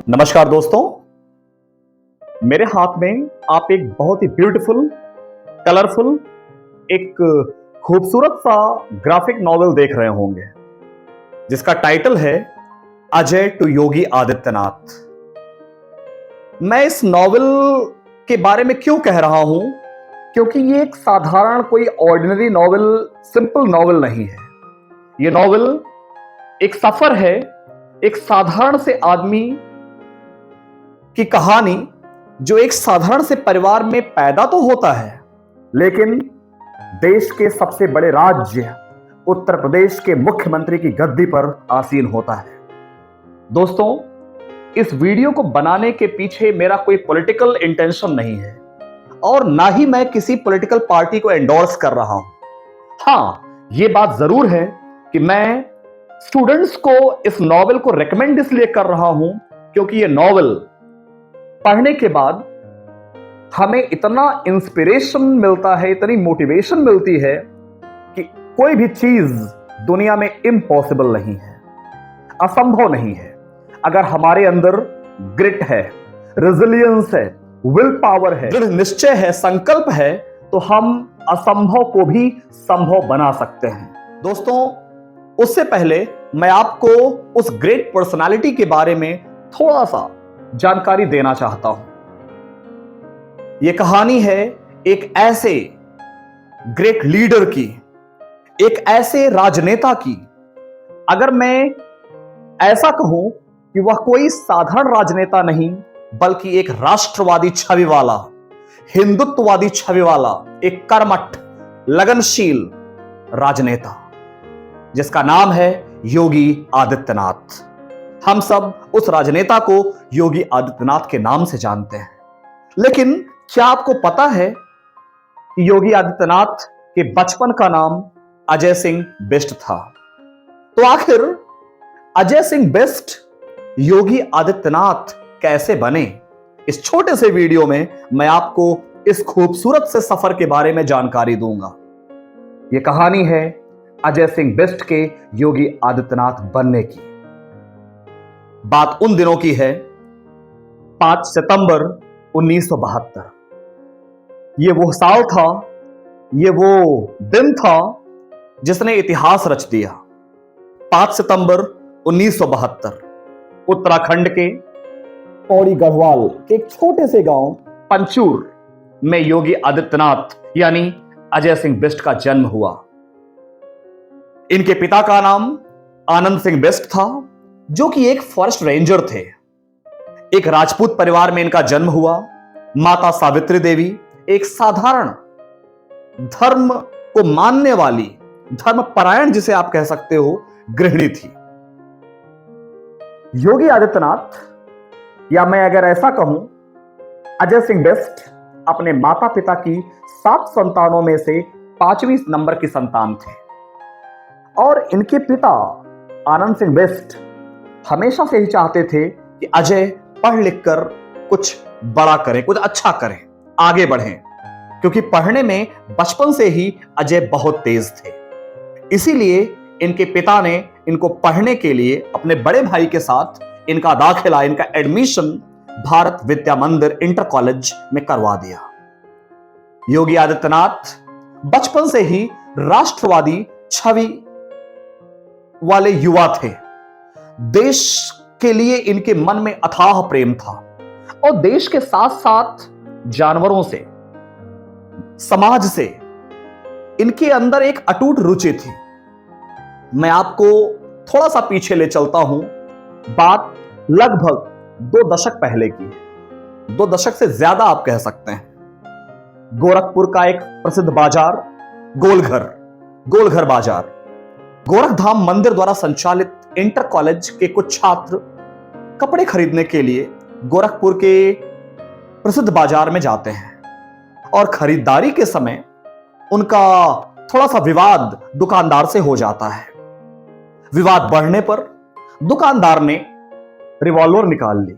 नमस्कार दोस्तों, मेरे हाथ में आप एक बहुत ही ब्यूटीफुल, कलरफुल, एक खूबसूरत सा ग्राफिक नॉवेल देख रहे होंगे जिसका टाइटल है अजय टू योगी आदित्यनाथ। मैं इस नॉवेल के बारे में क्यों कह रहा हूं? क्योंकि ये एक साधारण कोई ऑर्डिनरी नॉवेल, सिंपल नॉवेल नहीं है। ये नॉवेल एक सफर है, एक साधारण से आदमी की कहानी जो एक साधारण से परिवार में पैदा तो होता है, लेकिन देश के सबसे बड़े राज्य उत्तर प्रदेश के मुख्यमंत्री की गद्दी पर आसीन होता है। दोस्तों, इस वीडियो को बनाने के पीछे मेरा कोई पॉलिटिकल इंटेंशन नहीं है और ना ही मैं किसी पॉलिटिकल पार्टी को एंडोर्स कर रहा हूं। हां, यह बात जरूर है कि मैं स्टूडेंट्स को इस नॉवेल को रेकमेंड इसलिए कर रहा हूं क्योंकि यह नॉवेल पढ़ने के बाद हमें इतना इंस्पिरेशन मिलता है, इतनी मोटिवेशन मिलती है कि कोई भी चीज दुनिया में इम्पॉसिबल नहीं है, असंभव नहीं है। अगर हमारे अंदर ग्रिट है, रेजिलियंस है, विल पावर है, दृढ़ निश्चय है, संकल्प है, तो हम असंभव को भी संभव बना सकते हैं। दोस्तों, उससे पहले मैं आपको उस ग्रेट पर्सनालिटी के बारे में थोड़ा सा जानकारी देना चाहता हूं। यह कहानी है एक ऐसे ग्रेट लीडर की, एक ऐसे राजनेता की। अगर मैं ऐसा कहूं कि वह कोई साधारण राजनेता नहीं, बल्कि एक राष्ट्रवादी छवि वाला, हिंदुत्ववादी छवि वाला, एक कर्मठ, लगनशील राजनेता जिसका नाम है योगी आदित्यनाथ। हम सब उस राजनेता को योगी आदित्यनाथ के नाम से जानते हैं। लेकिन क्या आपको पता है कि योगी आदित्यनाथ के बचपन का नाम अजय सिंह बिष्ट था? तो आखिर अजय सिंह बिष्ट योगी आदित्यनाथ कैसे बने? इस छोटे से वीडियो में मैं आपको इस खूबसूरत से सफर के बारे में जानकारी दूंगा। यह कहानी है अजय सिंह बिष्ट के योगी आदित्यनाथ बनने की। बात उन दिनों की है 5 सितंबर 1972। यह वो साल था, यह वो दिन था जिसने इतिहास रच दिया। 5 सितंबर 1972 उत्तराखंड के पौड़ी गढ़वाल के एक छोटे से गांव पंचूर में योगी आदित्यनाथ यानी अजय सिंह बिष्ट का जन्म हुआ। इनके पिता का नाम आनंद सिंह बिष्ट था, जो कि एक फॉरेस्ट रेंजर थे। एक राजपूत परिवार में इनका जन्म हुआ। माता सावित्री देवी एक साधारण धर्म को मानने वाली, धर्मपरायण जिसे आप कह सकते हो, गृहिणी थी। योगी आदित्यनाथ, या मैं अगर ऐसा कहूं, अजय सिंह बिष्ट अपने माता पिता की 7 संतानों में से 5वीं नंबर की संतान थे। और इनके पिता आनंद सिंह बिष्ट हमेशा से ही चाहते थे कि अजय पढ़ लिख कर कुछ बड़ा करें, कुछ अच्छा करें, आगे बढ़ें, क्योंकि पढ़ने में बचपन से ही अजय बहुत तेज थे। इसीलिए इनके पिता ने इनको पढ़ने के लिए अपने बड़े भाई के साथ इनका दाखिला, इनका एडमिशन भारत विद्या मंदिर इंटर कॉलेज में करवा दिया। योगी आदित्यनाथ बचपन से ही राष्ट्रवादी छवि वाले युवा थे। देश के लिए इनके मन में अथाह प्रेम था और देश के साथ साथ जानवरों से, समाज से इनके अंदर एक अटूट रुचि थी। मैं आपको थोड़ा सा पीछे ले चलता हूं। बात लगभग 2 दशक पहले की है, 2 दशक से ज्यादा आप कह सकते हैं। गोरखपुर का एक प्रसिद्ध बाजार गोलघर बाजार, गोरखधाम मंदिर द्वारा संचालित इंटर कॉलेज के कुछ छात्र कपड़े खरीदने के लिए गोरखपुर के प्रसिद्ध बाजार में जाते हैं और खरीदारी के समय उनका थोड़ा सा विवाद दुकानदार से हो जाता है। विवाद बढ़ने पर दुकानदार ने रिवॉल्वर निकाल ली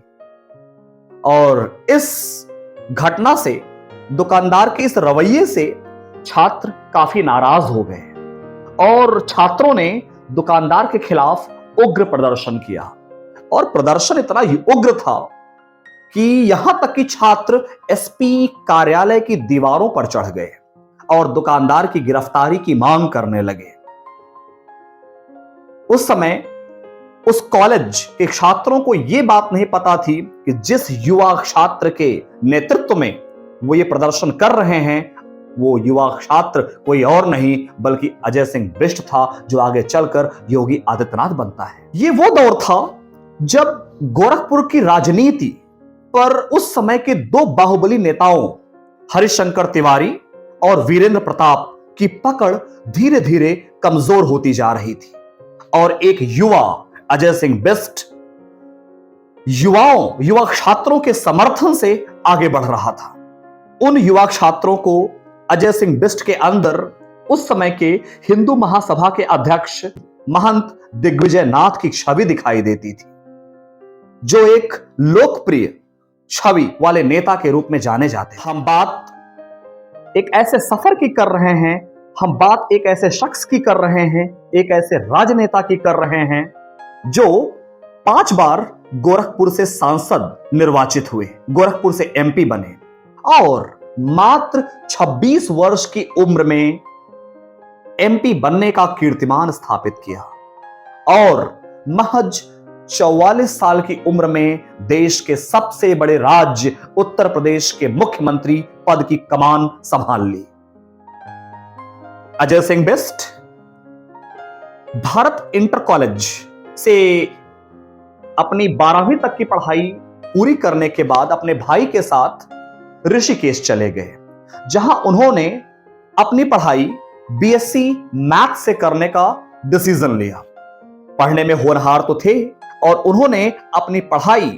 और इस घटना से, दुकानदार के इस रवैये से छात्र काफी नाराज हो गए और छात्रों ने दुकानदार के खिलाफ उग्र प्रदर्शन किया। और प्रदर्शन इतना उग्र था कि यहां तक कि छात्र एसपी कार्यालय की दीवारों पर चढ़ गए और दुकानदार की गिरफ्तारी की मांग करने लगे। उस समय उस कॉलेज के छात्रों को यह बात नहीं पता थी कि जिस युवा छात्र के नेतृत्व में वो ये प्रदर्शन कर रहे हैं, वो युवा छात्र कोई और नहीं बल्कि अजय सिंह बिष्ट था, जो आगे चलकर योगी आदित्यनाथ बनता है। ये वो दौर था जब गोरखपुर की राजनीति पर उस समय के दो बाहुबली नेताओं हरिशंकर तिवारी और वीरेंद्र प्रताप की पकड़ धीरे धीरे कमजोर होती जा रही थी और एक युवा अजय सिंह बिष्ट युवा छात्रों के समर्थन से आगे बढ़ रहा था। उन युवा छात्रों को अजय सिंह बिष्ट के अंदर उस समय के हिंदू महासभा के अध्यक्ष महंत दिग्विजय नाथ की छवि दिखाई देती थी, जो एक लोकप्रिय छवि वाले नेता के रूप में जाने जाते हैं। हम बात एक ऐसे सफर की कर रहे हैं, हम बात एक ऐसे शख्स की कर रहे हैं, एक ऐसे राजनेता की कर रहे हैं जो 5 बार गोरखपुर से सांसद निर्वाचित हुए, गोरखपुर से एमपी बने और मात्र 26 वर्ष की उम्र में एमपी बनने का कीर्तिमान स्थापित किया और महज 44 साल की उम्र में देश के सबसे बड़े राज्य उत्तर प्रदेश के मुख्यमंत्री पद की कमान संभाल ली। अजय सिंह बिष्ट भारत इंटर कॉलेज से अपनी 12वीं तक की पढ़ाई पूरी करने के बाद अपने भाई के साथ ऋषिकेश चले गए, जहां उन्होंने अपनी पढ़ाई बीएससी मैथ से करने का डिसीजन लिया। पढ़ने में होनहार तो थे और उन्होंने अपनी पढ़ाई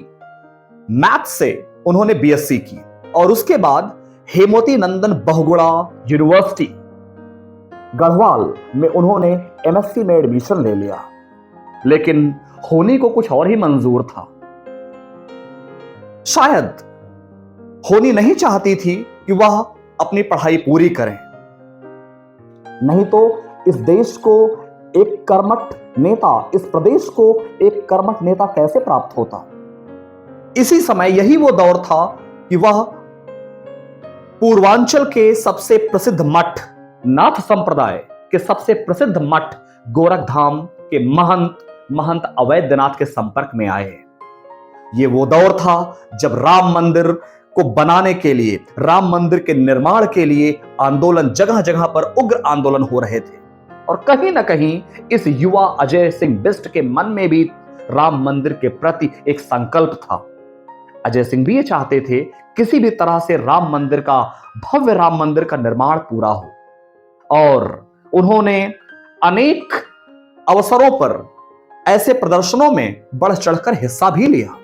मैथ से उन्होंने बीएससी की और उसके बाद हेमवती नंदन बहुगुणा यूनिवर्सिटी गढ़वाल में उन्होंने एमएससी में एडमिशन ले लिया। लेकिन होनी को कुछ और ही मंजूर था। शायद होनी नहीं चाहती थी कि वह अपनी पढ़ाई पूरी करें, नहीं तो इस देश को एक कर्मठ नेता, इस प्रदेश को एक कर्मठ नेता कैसे प्राप्त होता। इसी समय यही वो दौर था कि वह पूर्वांचल के सबसे प्रसिद्ध मठ, नाथ संप्रदाय के सबसे प्रसिद्ध मठ गोरखधाम के महंत अवैधनाथ के संपर्क में आए। ये वो दौर था जब राम मंदिर को बनाने के लिए, राम मंदिर के निर्माण के लिए आंदोलन, जगह जगह पर उग्र आंदोलन हो रहे थे और कहीं ना कहीं इस युवा अजय सिंह बिष्ट के मन में भी राम मंदिर के प्रति एक संकल्प था। अजय सिंह भी ये चाहते थे किसी भी तरह से राम मंदिर का, भव्य राम मंदिर का निर्माण पूरा हो और उन्होंने अनेक अवसरों पर ऐसे प्रदर्शनों में बढ़ चढ़कर हिस्सा भी लिया।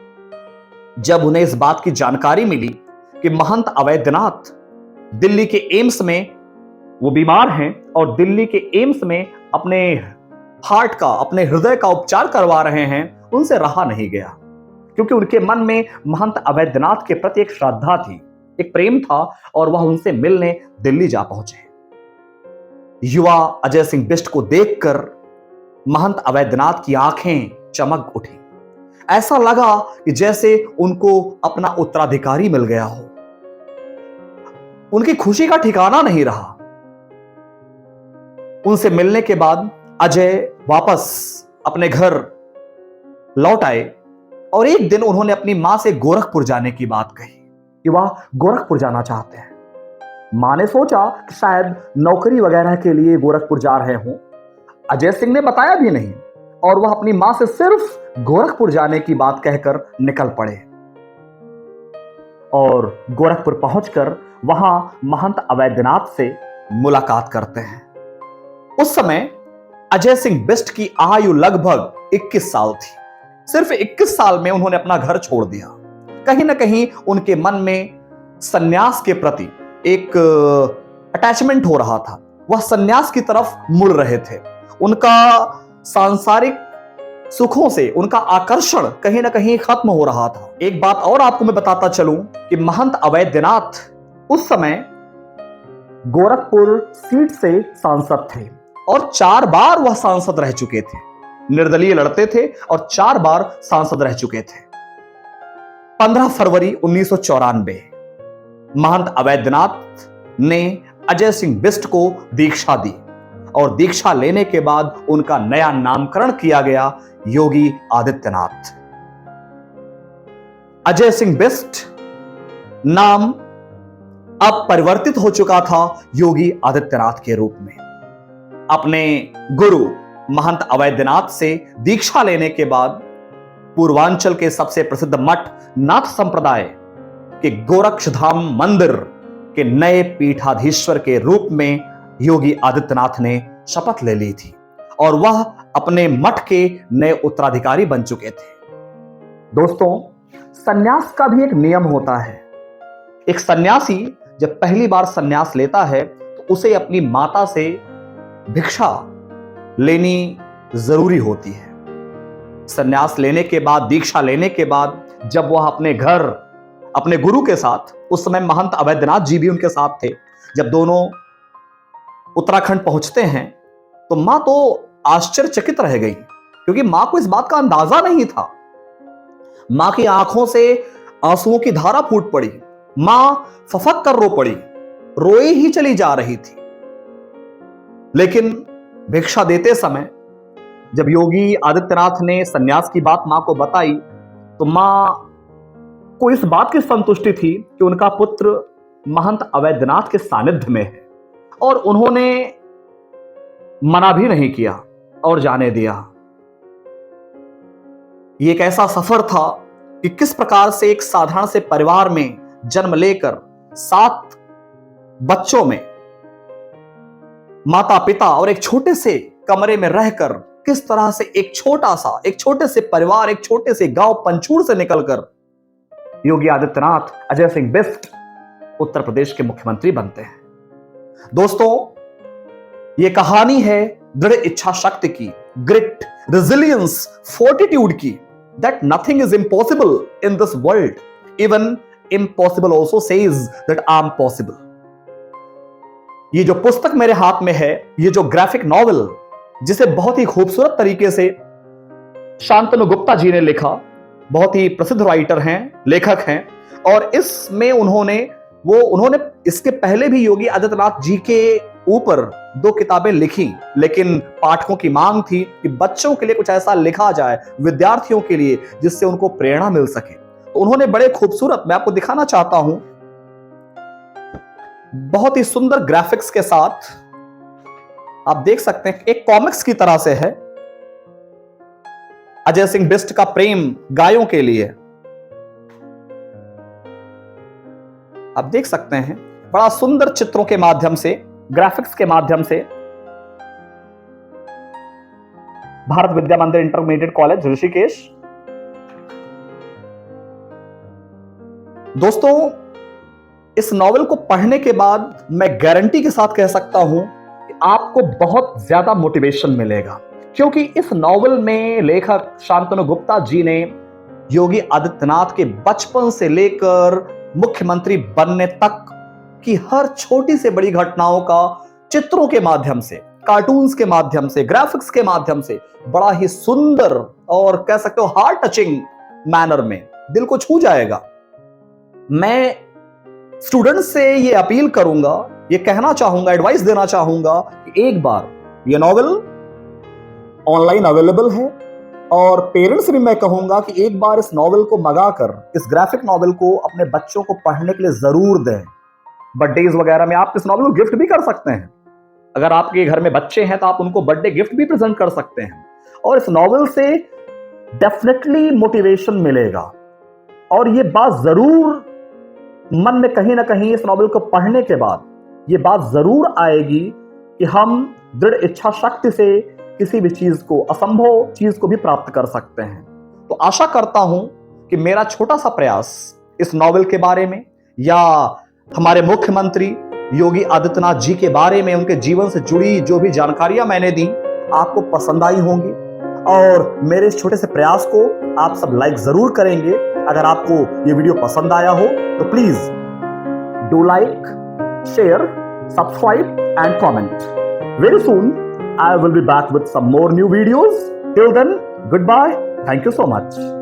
जब उन्हें इस बात की जानकारी मिली कि महंत अवैधनाथ दिल्ली के एम्स में वो बीमार हैं और दिल्ली के एम्स में अपने हार्ट का, अपने हृदय का उपचार करवा रहे हैं, उनसे रहा नहीं गया, क्योंकि उनके मन में महंत अवैधनाथ के प्रति एक श्रद्धा थी, एक प्रेम था और वह उनसे मिलने दिल्ली जा पहुंचे। युवा अजय सिंह बिष्ट को देखकर महंत अवैधनाथ की आंखें चमक उठी। ऐसा लगा कि जैसे उनको अपना उत्तराधिकारी मिल गया हो। उनकी खुशी का ठिकाना नहीं रहा। उनसे मिलने के बाद अजय वापस अपने घर लौट आए और एक दिन उन्होंने अपनी मां से गोरखपुर जाने की बात कही कि वह गोरखपुर जाना चाहते हैं। मां ने सोचा कि शायद नौकरी वगैरह के लिए गोरखपुर जा रहे हों। अजय सिंह ने बताया भी नहीं और वह अपनी मां से सिर्फ गोरखपुर जाने की बात कहकर निकल पड़े और गोरखपुर पहुंचकर वहां महंत अवैधनाथ से मुलाकात करते हैं। उस समय अजय सिंह बिष्ट की आयु लगभग 21 साल थी। सिर्फ 21 साल में उन्होंने अपना घर छोड़ दिया। कहीं ना कहीं उनके मन में सन्यास के प्रति एक अटैचमेंट हो रहा था। वह सन्यास की तरफ मुड़ रहे थे। उनका सांसारिक सुखों से उनका आकर्षण कहीं ना कहीं खत्म हो रहा था। एक बात और आपको मैं बताता चलूं कि महंत अवैधनाथ उस समय गोरखपुर सीट से सांसद थे और 4 बार वह सांसद रह चुके थे। निर्दलीय लड़ते थे और 4 बार सांसद रह चुके थे। 15 फरवरी 1994 महंत अवैधनाथ ने अजय सिंह बिष्ट को दीक्षा दी और दीक्षा लेने के बाद उनका नया नामकरण किया गया योगी आदित्यनाथ। अजय सिंह बिष्ट नाम अब परिवर्तित हो चुका था योगी आदित्यनाथ के रूप में। अपने गुरु महंत अवैधनाथ से दीक्षा लेने के बाद पूर्वांचल के सबसे प्रसिद्ध मठ नाथ संप्रदाय के गोरक्षधाम मंदिर के नए पीठाधीश्वर के रूप में योगी आदित्यनाथ ने शपथ ले ली थी और वह अपने मठ के नए उत्तराधिकारी बन चुके थे। दोस्तों, सन्यास का भी एक नियम होता है। एक सन्यासी जब पहली बार सन्यास लेता है तो उसे अपनी माता से भिक्षा लेनी जरूरी होती है। सन्यास लेने के बाद, दीक्षा लेने के बाद जब वह अपने घर अपने गुरु के साथ, उस समय महंत अवैधनाथ जी भी उनके साथ थे, जब दोनों उत्तराखंड पहुंचते हैं तो मां तो आश्चर्यचकित रह गई, क्योंकि मां को इस बात का अंदाजा नहीं था। मां की आंखों से आंसुओं की धारा फूट पड़ी। मां फफक कर रो पड़ी, रोई ही चली जा रही थी। लेकिन भिक्षा देते समय जब योगी आदित्यनाथ ने सन्यास की बात मां को बताई तो मां को इस बात की संतुष्टि थी कि उनका पुत्र महंत अवैधनाथ के सानिध्य में है और उन्होंने मना भी नहीं किया और जाने दिया। यह एक ऐसा सफर था कि किस प्रकार से एक साधारण से परिवार में जन्म लेकर 7 बच्चों में माता पिता और एक छोटे से कमरे में रहकर किस तरह से एक छोटे से परिवार, एक छोटे से गांव पंचूर से निकलकर योगी आदित्यनाथ, अजय सिंह बिष्ट उत्तर प्रदेश के मुख्यमंत्री बनते हैं। दोस्तों, यह कहानी है दृढ़ इच्छा शक्ति की, ग्रिट, रेजिलियंस, फोर्टिट्यूड की, that nothing is impossible in this world, even impossible also says that I am possible. ये जो पुस्तक मेरे हाथ में है, ये जो ग्राफिक नॉवेल, जिसे बहुत ही खूबसूरत तरीके से शांतनु गुप्ता जी ने लिखा, बहुत ही प्रसिद्ध राइटर हैं, लेखक हैं, और इसमें उन्होंने इसके पहले भी योगी आदित्यनाथ जी के ऊपर 2 किताबें लिखी, लेकिन पाठकों की मांग थी कि बच्चों के लिए कुछ ऐसा लिखा जाए, विद्यार्थियों के लिए, जिससे उनको प्रेरणा मिल सके। तो उन्होंने बड़े खूबसूरत, मैं आपको दिखाना चाहता हूं, बहुत ही सुंदर ग्राफिक्स के साथ आप देख सकते हैं, एक कॉमिक्स की तरह से है। अजय सिंह बिष्ट का प्रेम गायों के लिए, आप देख सकते हैं, बड़ा सुंदर चित्रों के माध्यम से, ग्राफिक्स के माध्यम से। भारत विद्या मंदिर इंटरमीडिएट कॉलेज, ऋषिकेश। दोस्तों, इस नॉवेल को पढ़ने के बाद मैं गारंटी के साथ कह सकता हूं कि आपको बहुत ज्यादा मोटिवेशन मिलेगा, क्योंकि इस नॉवेल में लेखक शांतनु गुप्ता जी ने योगी आदित्यनाथ के बचपन से लेकर मुख्यमंत्री बनने तक की हर छोटी से बड़ी घटनाओं का चित्रों के माध्यम से, कार्टून्स के माध्यम से, ग्राफिक्स के माध्यम से बड़ा ही सुंदर और कह सकते हो हार्ट टचिंग मैनर में, दिल को छू जाएगा। मैं स्टूडेंट्स से ये अपील करूंगा, ये कहना चाहूंगा, एडवाइस देना चाहूंगा कि एक बार ये नॉवेल ऑनलाइन अवेलेबल है, और पेरेंट्स से भी मैं कहूंगा कि एक बार इस नॉवेल को मंगाकर, इस ग्राफिक नॉवेल को अपने बच्चों को पढ़ने के लिए जरूर दें। बर्थडेज वगैरह में आप इस नॉवेल को गिफ्ट भी कर सकते हैं। अगर आपके घर में बच्चे हैं तो आप उनको बर्थडे गिफ्ट भी प्रेजेंट कर सकते हैं, और इस नॉवेल से डेफिनेटली मोटिवेशन मिलेगा। और ये बात जरूर मन में कहीं ना कहीं इस नॉवेल को पढ़ने के बाद ये बात जरूर आएगी कि हम दृढ़ इच्छा शक्ति से किसी भी चीज को, असंभव चीज को भी प्राप्त कर सकते हैं। तो आशा करता हूं कि मेरा छोटा सा प्रयास इस नॉवेल के बारे में, या हमारे मुख्यमंत्री योगी आदित्यनाथ जी के बारे में, उनके जीवन से जुड़ी जो भी जानकारियां मैंने दी, आपको पसंद आई होंगी। और मेरे इस छोटे से प्रयास को आप सब लाइक जरूर करेंगे। अगर आपको ये वीडियो पसंद आया हो तो please do like, share, subscribe and comment. Very soon I will be back with some more new videos. Till then, goodbye, thank you so much.